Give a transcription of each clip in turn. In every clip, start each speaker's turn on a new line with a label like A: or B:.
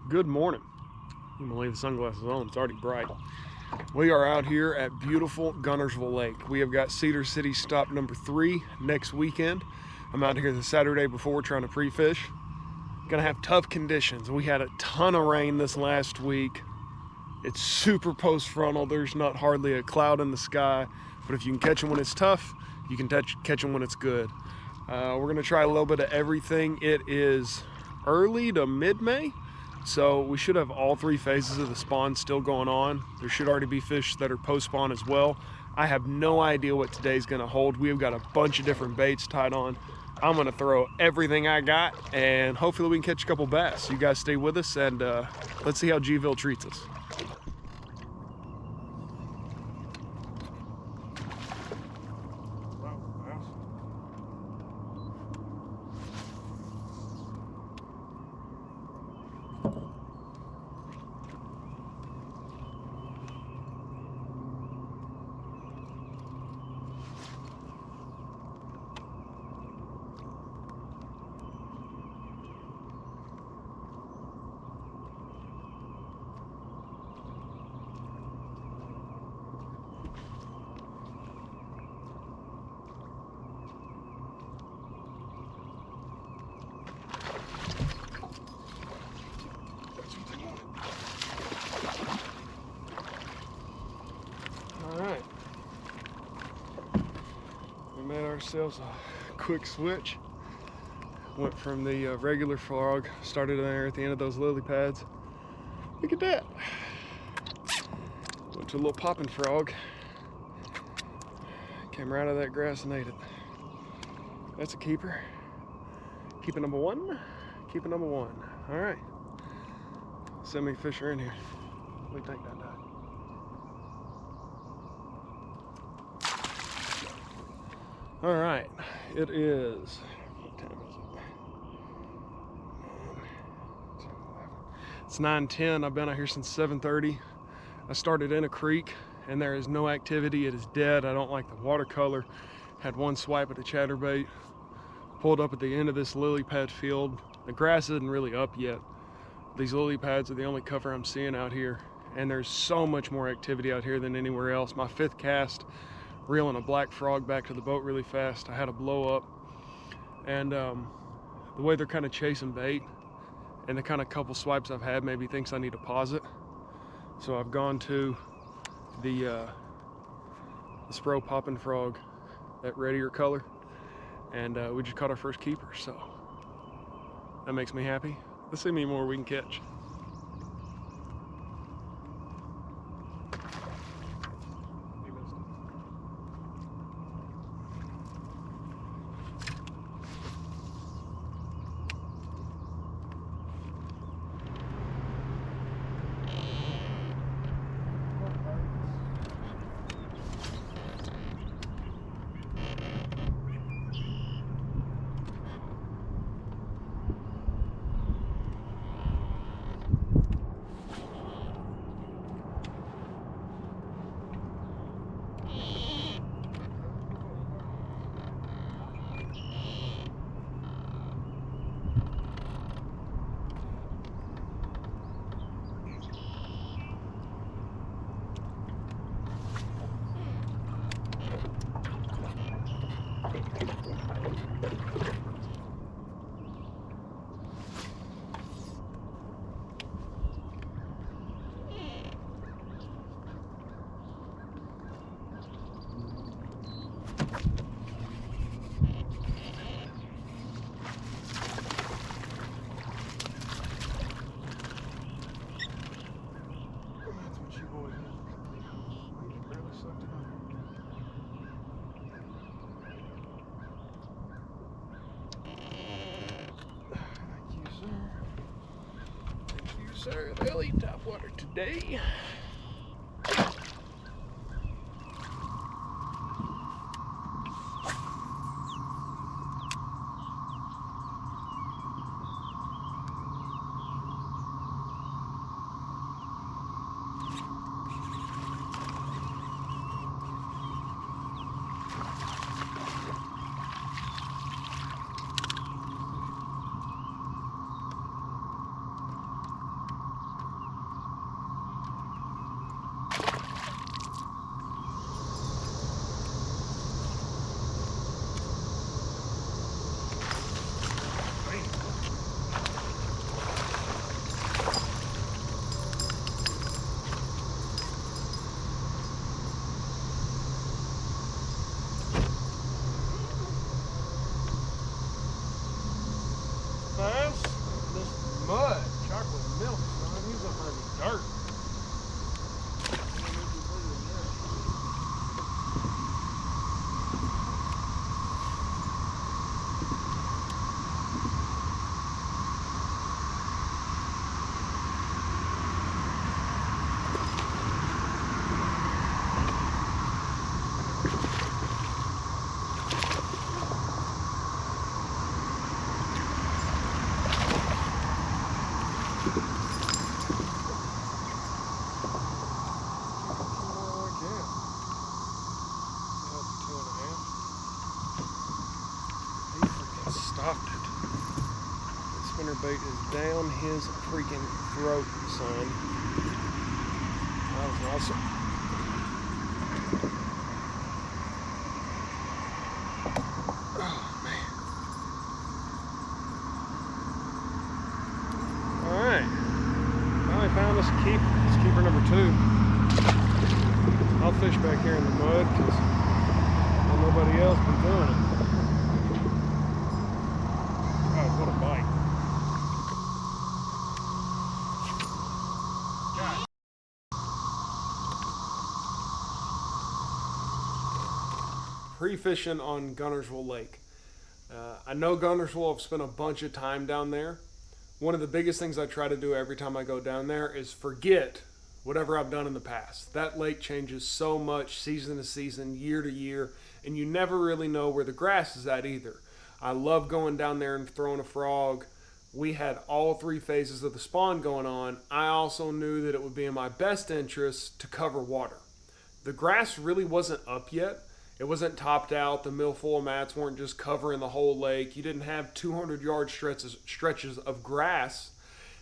A: Good morning. I'm gonna leave the sunglasses on, it's already bright. We are out here at beautiful Guntersville Lake. We have got Cedar City stop number 3 next weekend. I'm out here the Saturday before trying to pre-fish. Gonna have tough conditions. We had a ton of rain this last week. It's super post-frontal. There's not hardly a cloud in the sky, but if you can catch them when it's tough, you can catch them when it's good. We're gonna try a little bit of everything. It is early to mid-May, so we should have all 3 phases of the spawn still going on. There should already be fish that are post-spawn as well. I have no idea what today's gonna hold. We've got a bunch of different baits tied on. I'm gonna throw everything I got, and hopefully we can catch a couple bass. You guys stay with us, and let's see how Gville treats us. Alright, we made ourselves a quick switch. Went from the regular frog, started there at the end of those lily pads. Look at that. Went to a little popping frog. Came right out of that grass and ate it. That's a keeper. Keeper number 1. Keeper number 1. Alright. See how many fish are in here. What do you think that died? All right, it is, what time is it? It's 9:10. I've been out here since 7:30. I started in a creek and there is no activity. It is dead. I don't like the watercolor. Had one swipe at a chatterbait. Pulled up at the end of this lily pad field. The grass isn't really up yet. These lily pads are the only cover I'm seeing out here, and there's so much more activity out here than anywhere else. My 5th cast, reeling a black frog back to the boat really fast. I had a blow up, and the way they're kind of chasing bait and the kind of couple swipes I've had maybe thinks I need to pause it. So I've gone to the Spro popping frog, that reddier color, and we just caught our first keeper, so that makes me happy. Let's see how many more we can catch. Sir, they'll eat top water today. chocolate milk, son. He's up in the dirt. Stopped it. The spinnerbait is down his freaking throat, son. That was awesome. Oh, man. Alright. Finally found us a keeper. It's keeper number 2. I'll fish back here in the mud because nobody else been doing it. What a bite. Pre-fishing on Guntersville Lake. I know Guntersville, I've spent a bunch of time down there. One of the biggest things I try to do every time I go down there is forget whatever I've done in the past. That lake changes so much season to season, year to year, and you never really know where the grass is at either. I love going down there and throwing a frog. We had all 3 phases of the spawn going on. I also knew that it would be in my best interest to cover water. The grass really wasn't up yet. It wasn't topped out. The milfoil mats weren't just covering the whole lake. You didn't have 200-yard stretches of grass.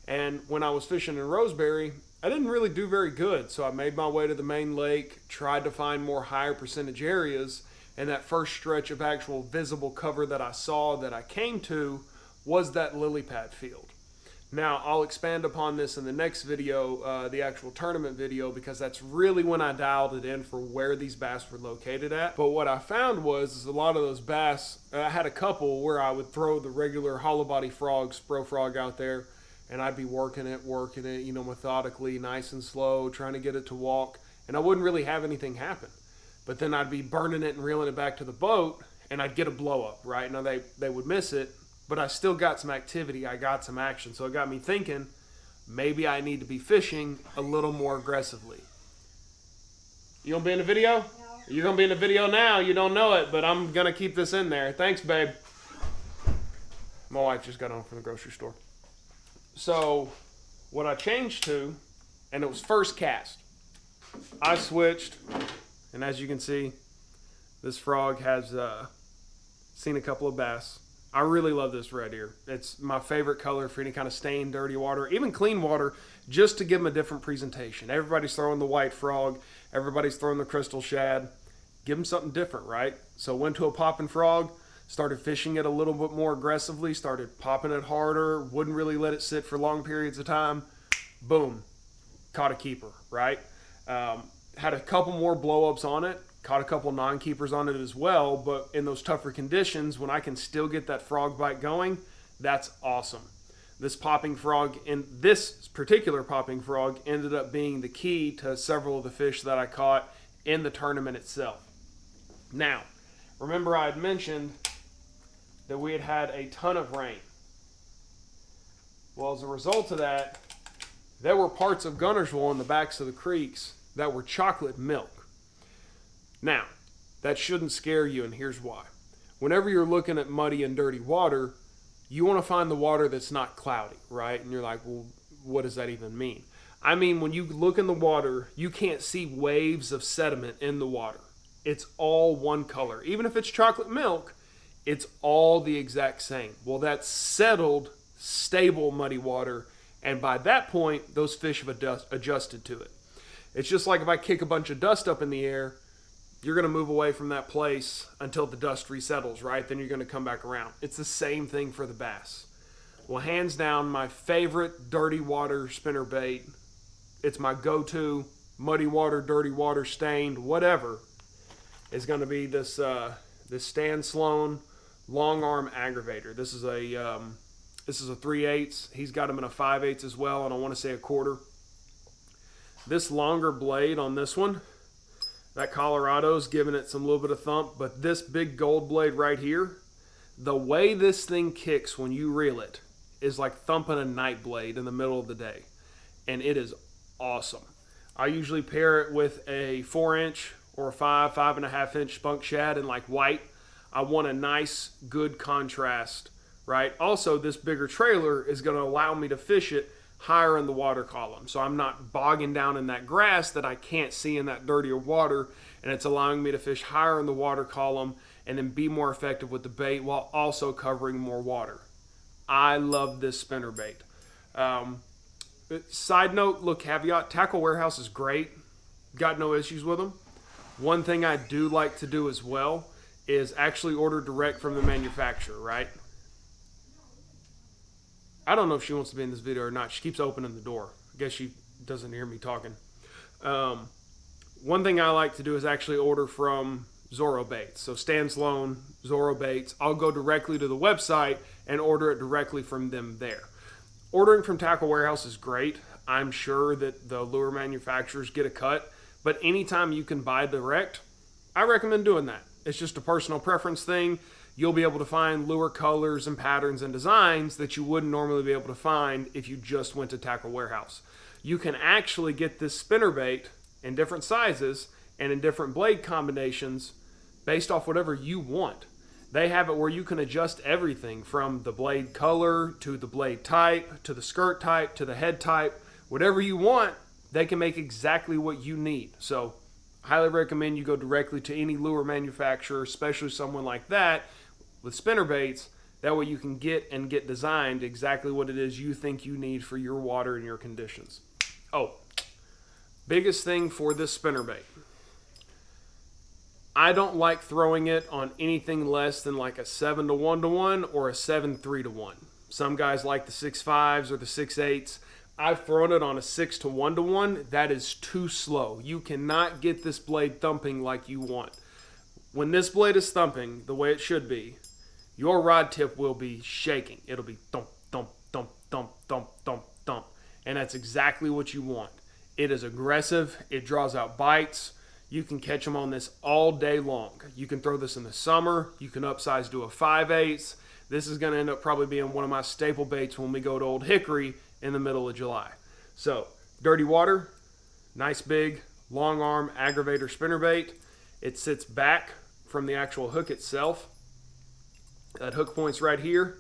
A: And when I was fishing in Roseberry, I didn't really do very good. So I made my way to the main lake, tried to find more higher percentage areas, and that first stretch of actual visible cover that I saw, that I came to, was that lily pad field. Now, I'll expand upon this in the next video, the actual tournament video, because that's really when I dialed it in for where these bass were located at. But what I found was a lot of those bass, I had a couple where I would throw the regular hollow body frog, spro frog out there, and I'd be working it, you know, methodically, nice and slow, trying to get it to walk, and I wouldn't really have anything happen. But then I'd be burning it and reeling it back to the boat, and I'd get a blow up, right? Now they would miss it, but I still got some activity, I got some action. So it got me thinking, maybe I need to be fishing a little more aggressively. You gonna be in the video? No. You're gonna be in the video now, you don't know it, but I'm gonna keep this in there. Thanks, babe. My wife just got home from the grocery store. So what I changed to, and it was first cast, I switched, and as you can see, this frog has seen a couple of bass. I really love this red ear. It's my favorite color for any kind of stained, dirty water, even clean water, just to give them a different presentation. Everybody's throwing the white frog. Everybody's throwing the crystal shad. Give them something different, right? So went to a popping frog, started fishing it a little bit more aggressively, started popping it harder, wouldn't really let it sit for long periods of time. Boom, caught a keeper, right? Had a couple more blow-ups on it. Caught a couple non-keepers on it as well, but in those tougher conditions, when I can still get that frog bite going, that's awesome. This popping frog, and this particular popping frog, ended up being the key to several of the fish that I caught in the tournament itself. Now, remember I had mentioned that we had had a ton of rain. Well, as a result of that, there were parts of Guntersville on the backs of the creeks that were chocolate milk. Now, that shouldn't scare you, and here's why. Whenever you're looking at muddy and dirty water, you want to find the water that's not cloudy, right? And you're like, well, what does that even mean? I mean, when you look in the water, you can't see waves of sediment in the water. It's all one color. Even if it's chocolate milk, it's all the exact same. Well, that's settled, stable, muddy water, and by that point, those fish have adjusted to it. It's just like if I kick a bunch of dust up in the air, you're going to move away from that place until the dust resettles, right? Then you're going to come back around. It's the same thing for the bass. Well, hands down, my favorite dirty water spinnerbait, it's my go-to muddy water, dirty water, stained, whatever, is going to be this Stan Sloan long arm aggravator. This This is a 3/8. He's got them in a 5/8 as well, and I want to say a 1/4. This longer blade on this one, that Colorado's giving it some little bit of thump, but this big gold blade right here, the way this thing kicks when you reel it is like thumping a night blade in the middle of the day, and it is awesome. I usually pair it with a 4-inch or a 5.5-inch spunk shad in like white. I want a nice, good contrast, right? Also, this bigger trailer is going to allow me to fish it higher in the water column, so I'm not bogging down in that grass that I can't see in that dirtier water, and it's allowing me to fish higher in the water column and then be more effective with the bait while also covering more water. I love this spinnerbait. Side note, little caveat, Tackle Warehouse is great. Got no issues with them. One thing I do like to do as well is actually order direct from the manufacturer, right? I don't know if she wants to be in this video or not. She keeps opening the door. I guess she doesn't hear me talking. One thing I like to do is actually order from Zorro Baits. So Stan Sloan, Zorro Baits. I'll go directly to the website and order it directly from them there. Ordering from Tackle Warehouse is great. I'm sure that the lure manufacturers get a cut. But anytime you can buy direct, I recommend doing that. It's just a personal preference thing. You'll be able to find lure colors and patterns and designs that you wouldn't normally be able to find if you just went to Tackle Warehouse. You can actually get this spinnerbait in different sizes and in different blade combinations based off whatever you want. They have it where you can adjust everything from the blade color to the blade type to the skirt type to the head type. Whatever you want, they can make exactly what you need. So highly recommend you go directly to any lure manufacturer, especially someone like that with spinnerbaits. That way you can get designed exactly what it is you think you need for your water and your conditions. Oh, biggest thing for this spinnerbait. I don't like throwing it on anything less than like a 7-to-1-to-1 or a 7-3-to-1. Some guys like the 6.5s or the 6.8s. I've thrown it on a 6-to-1-to-1. That is too slow. You cannot get this blade thumping like you want. When this blade is thumping the way it should be, your rod tip will be shaking. It'll be thump, thump, thump, thump, thump, thump, thump. And that's exactly what you want. It is aggressive. It draws out bites. You can catch them on this all day long. You can throw this in the summer. You can upsize to a 5/8. This is going to end up probably being one of my staple baits when we go to Old Hickory in the middle of July. So, dirty water, nice big long arm aggravator spinnerbait. It sits back from the actual hook itself. That hook point's right here.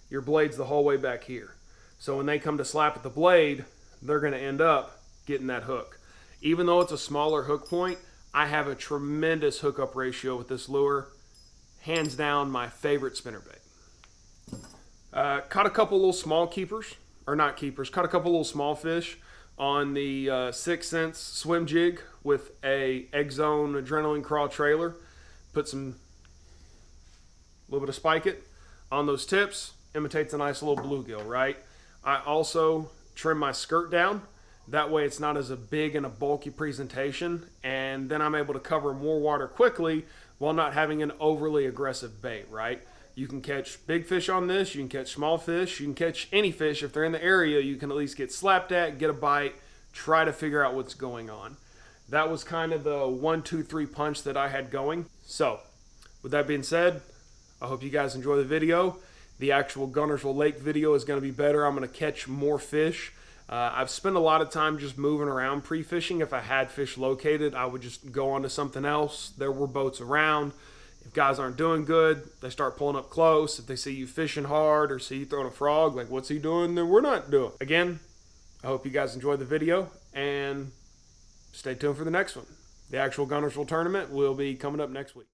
A: Your blade's the whole way back here. So when they come to slap at the blade, they're going to end up getting that hook. Even though it's a smaller hook point, I have a tremendous hookup ratio with this lure. Hands down, my favorite spinnerbait. Caught a couple little small keepers, or not keepers, caught a couple little small fish on the 6 cents swim jig with a Egg Zone adrenaline crawl trailer. Put some, little bit of spike it on those tips, imitates a nice little bluegill, right? I also trim my skirt down. That way it's not as a big and a bulky presentation, and then I'm able to cover more water quickly while not having an overly aggressive bait, right? You can catch big fish on this, you can catch small fish, you can catch any fish. If they're in the area, you can at least get slapped at, get a bite, try to figure out what's going on. That was kind of the 1, 2, 3 punch that I had going. So, with that being said, I hope you guys enjoy the video. The actual Guntersville Lake video is going to be better. I'm going to catch more fish. I've spent a lot of time just moving around pre-fishing. If I had fish located, I would just go on to something else. There were boats around. If guys aren't doing good, they start pulling up close. If they see you fishing hard or see you throwing a frog, like, what's he doing that we're not doing? Again, I hope you guys enjoyed the video, and stay tuned for the next one. The actual Guntersville tournament will be coming up next week.